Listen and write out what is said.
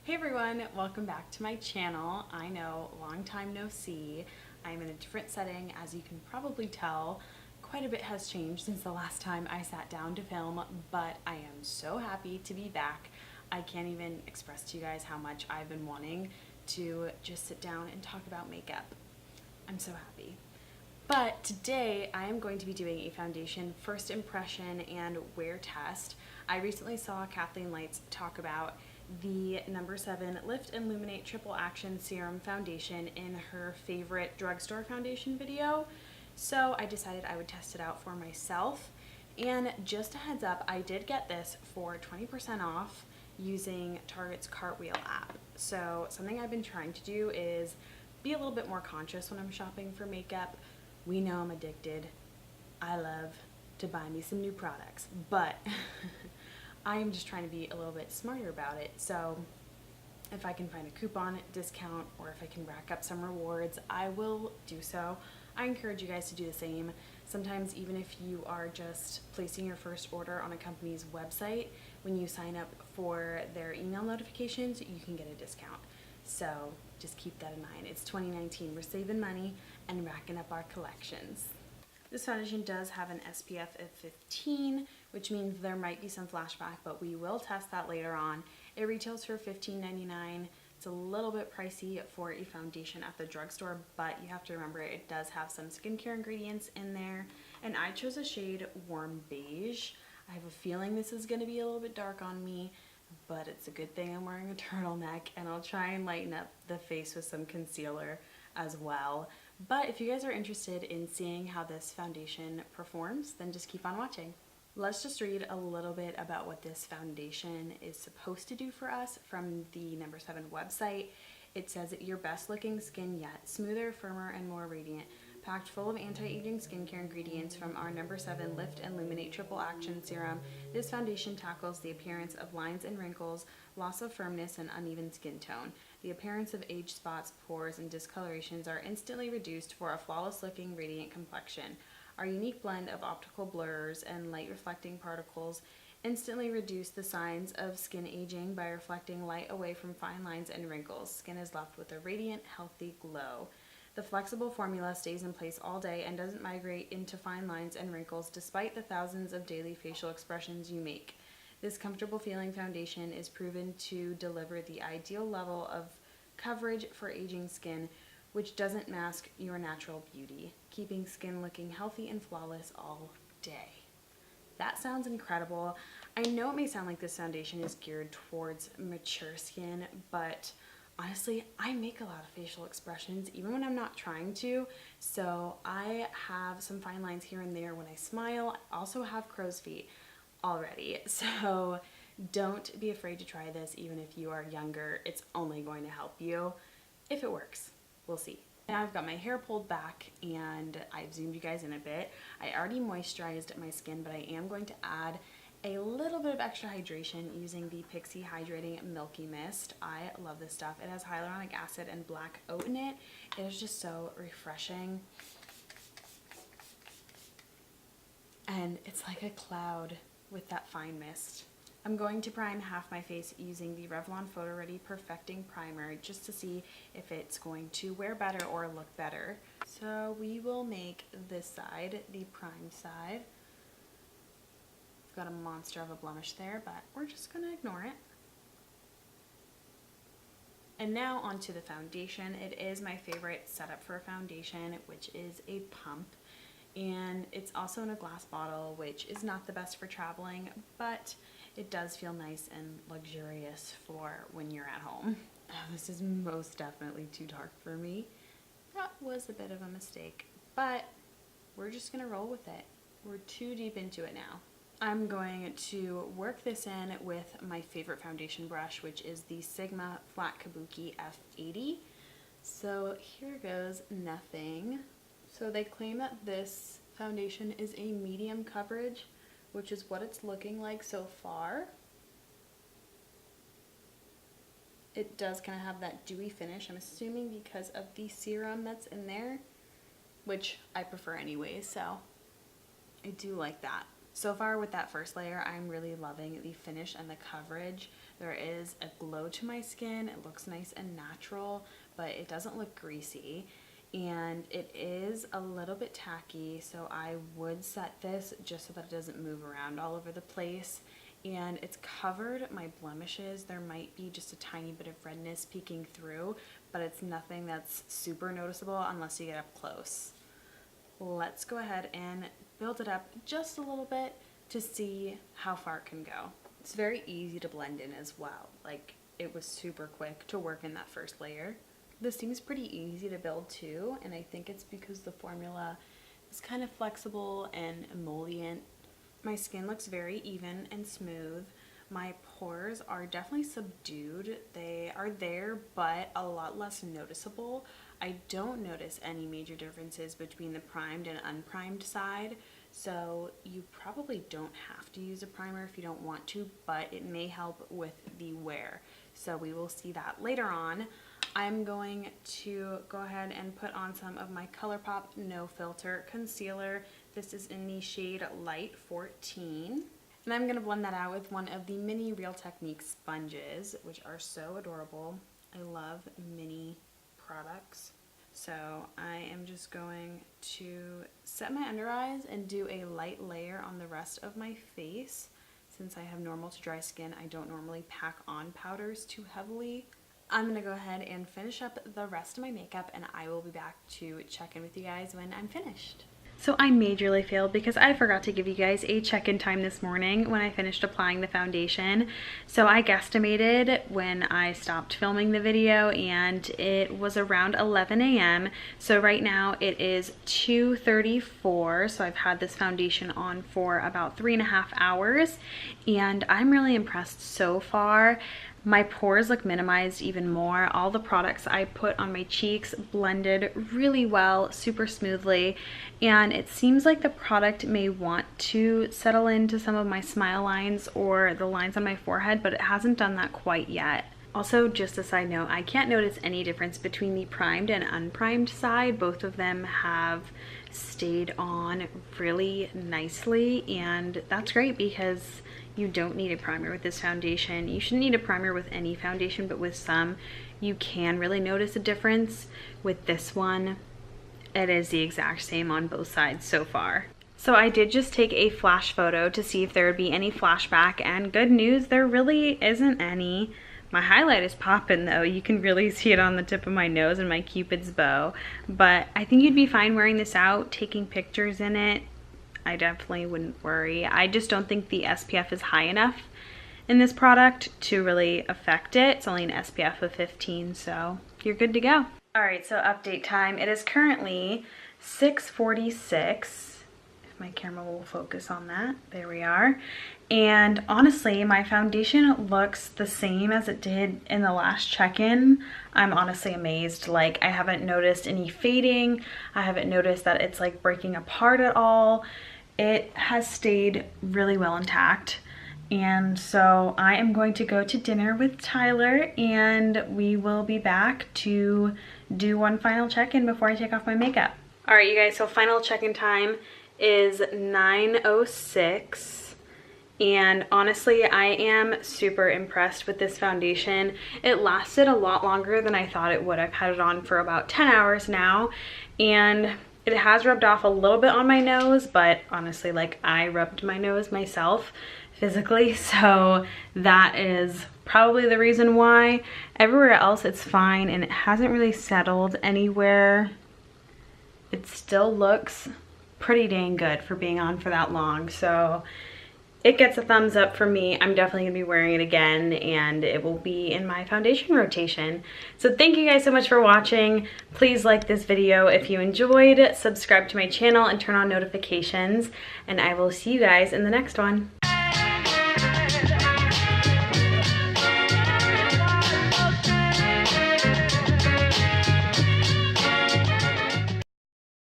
Hey everyone, welcome back to my channel. I know, long time no see. I'm in a different setting, as you can probably tell. Quite a bit has changed since the last time I sat down to film, but I am so happy to be back. I can't even express to you guys how much I've been wanting to just sit down and talk about makeup. I'm so happy. But today I am going to be doing a foundation first impression and wear test. I recently saw Kathleen Lights talk about the number 7 Lift and Luminate Triple Action Serum Foundation in her favorite drugstore foundation video. So I decided I would test it out for myself. And just a heads up, I did get this for 20% off using Target's Cartwheel app. So something I've been trying to do is be a little bit more conscious when I'm shopping for makeup. We know I'm addicted. I love to buy me some new products, but I am just trying to be a little bit smarter about it. So if I can find a coupon discount or if I can rack up some rewards, I will do so. I encourage you guys to do the same. Sometimes even if you are just placing your first order on a company's website, when you sign up for their email notifications, you can get a discount. So just keep that in mind. It's 2019, we're saving money and racking up our collections. This foundation does have an SPF of 15, which means there might be some flashback, but we will test that later on. It retails for $15.99. It's a little bit pricey for a foundation at the drugstore, but you have to remember it does have some skincare ingredients in there. And I chose a shade Warm Beige. I have a feeling this is going to be a little bit dark on me, but it's a good thing I'm wearing a turtleneck, and I'll try and lighten up the face with some concealer as well. But if you guys are interested in seeing how this foundation performs, then just keep on watching. Let's just read a little bit about what this foundation is supposed to do for us from the number 7 website. It says, your best looking skin yet, smoother, firmer, and more radiant. Packed full of anti-aging skincare ingredients from our number 7 Lift and Luminate Triple Action Serum, this foundation tackles the appearance of lines and wrinkles, loss of firmness, and uneven skin tone. The appearance of age spots, pores, and discolorations are instantly reduced for a flawless looking radiant complexion. Our unique blend of optical blurs and light reflecting particles instantly reduce the signs of skin aging by reflecting light away from fine lines and wrinkles. Skin is left with a radiant, healthy glow. The flexible formula stays in place all day and doesn't migrate into fine lines and wrinkles despite the thousands of daily facial expressions you make. This comfortable feeling foundation is proven to deliver the ideal level of coverage for aging skin, which doesn't mask your natural beauty, keeping skin looking healthy and flawless all day. That sounds incredible. I know it may sound like this foundation is geared towards mature skin, but honestly, I make a lot of facial expressions even when I'm not trying to. So I have some fine lines here and there when I smile. I also have crow's feet already. So don't be afraid to try this even if you are younger. It's only going to help you if it works. We'll see. Now I've got my hair pulled back and I've zoomed you guys in a bit. I already moisturized my skin, but I am going to add a little bit of extra hydration using the Pixi Hydrating Milky Mist. I love this stuff. It has hyaluronic acid and black oat in it. It is just so refreshing. And it's like a cloud with that fine mist. I'm going to prime half my face using the Revlon PhotoReady Perfecting Primer just to see if it's going to wear better or look better. So we will make this side the prime side. Got a monster of a blemish there, but we're just gonna ignore it. And now onto the foundation. It is my favorite setup for a foundation, which is a pump. And it's also in a glass bottle, which is not the best for traveling, but it does feel nice and luxurious for when you're at home. Oh, this is most definitely too dark for me. That was a bit of a mistake, but we're just gonna roll with it. We're too deep into it now. I'm going to work this in with my favorite foundation brush, which is the Sigma Flat Kabuki F80. So here goes nothing. So they claim that this foundation is a medium coverage, which is what it's looking like so far. It does kind of have that dewy finish, I'm assuming because of the serum that's in there, which I prefer anyway, so I do like that. So far with that first layer, I'm really loving the finish and the coverage. There is a glow to my skin. It looks nice and natural, but it doesn't look greasy. And it is a little bit tacky, so I would set this just so that it doesn't move around all over the place. And it's covered my blemishes. There might be just a tiny bit of redness peeking through, but it's nothing that's super noticeable unless you get up close. Let's go ahead and build it up just a little bit to see how far it can go. It's very easy to blend in as well. Like, it was super quick to work in that first layer. This seems pretty easy to build too, and I think it's because the formula is kind of flexible and emollient. My skin looks very even and smooth. My pores are definitely subdued. They are there, but a lot less noticeable. I don't notice any major differences between the primed and unprimed side, so you probably don't have to use a primer if you don't want to, but it may help with the wear. So we will see that later on. I'm going to go ahead and put on some of my ColourPop No Filter Concealer. This is in the shade Light 14. And I'm going to blend that out with one of the mini Real Technique sponges, which are so adorable. I love mini products. So I am just going to set my under eyes and do a light layer on the rest of my face. Since I have normal to dry skin, I don't normally pack on powders too heavily. I'm going to go ahead and finish up the rest of my makeup, and I will be back to check in with you guys when I'm finished. So I majorly failed because I forgot to give you guys a check-in time this morning when I finished applying the foundation. So I guesstimated when I stopped filming the video, and it was around 11 a.m. So right now it is 2:34. So I've had this foundation on for about 3.5 hours, and I'm really impressed so far. My pores look minimized even more. All the products I put on my cheeks blended really well, super smoothly, and it seems like the product may want to settle into some of my smile lines or the lines on my forehead, but it hasn't done that quite yet. Also, just a side note, I can't notice any difference between the primed and unprimed side. Both of them have stayed on really nicely, and that's great because you don't need a primer with this foundation. You shouldn't need a primer with any foundation, but with some, you can really notice a difference. With this one, it is the exact same on both sides so far. So I did just take a flash photo to see if there would be any flashback, and good news, there really isn't any. My highlight is popping though. You can really see it on the tip of my nose and my Cupid's bow, but I think you'd be fine wearing this out, taking pictures in it. I definitely wouldn't worry. I just don't think the SPF is high enough in this product to really affect it. It's only an SPF of 15, so you're good to go. All right, so update time. It is currently 6:46. If my camera will focus on that. There we are. And honestly, my foundation looks the same as it did in the last check-in. I'm honestly amazed. Like, I haven't noticed any fading. I haven't noticed that it's like breaking apart at all. It has stayed really well intact. And so I am going to go to dinner with Tyler, and we will be back to do one final check-in before I take off my makeup. All right, you guys, so final check-in time is 9:06. And honestly, I am super impressed with this foundation. It lasted a lot longer than I thought it would. I've had it on for about 10 hours now, and it has rubbed off a little bit on my nose, but honestly, like, I rubbed my nose myself physically, so that is probably the reason why. Everywhere else it's fine, and it hasn't really settled anywhere. It still looks pretty dang good for being on for that long, so it gets a thumbs up for me. I'm definitely gonna be wearing it again, and it will be in my foundation rotation. So thank you guys so much for watching. Please like this video if you enjoyed, subscribe to my channel, and turn on notifications, and I will see you guys in the next one.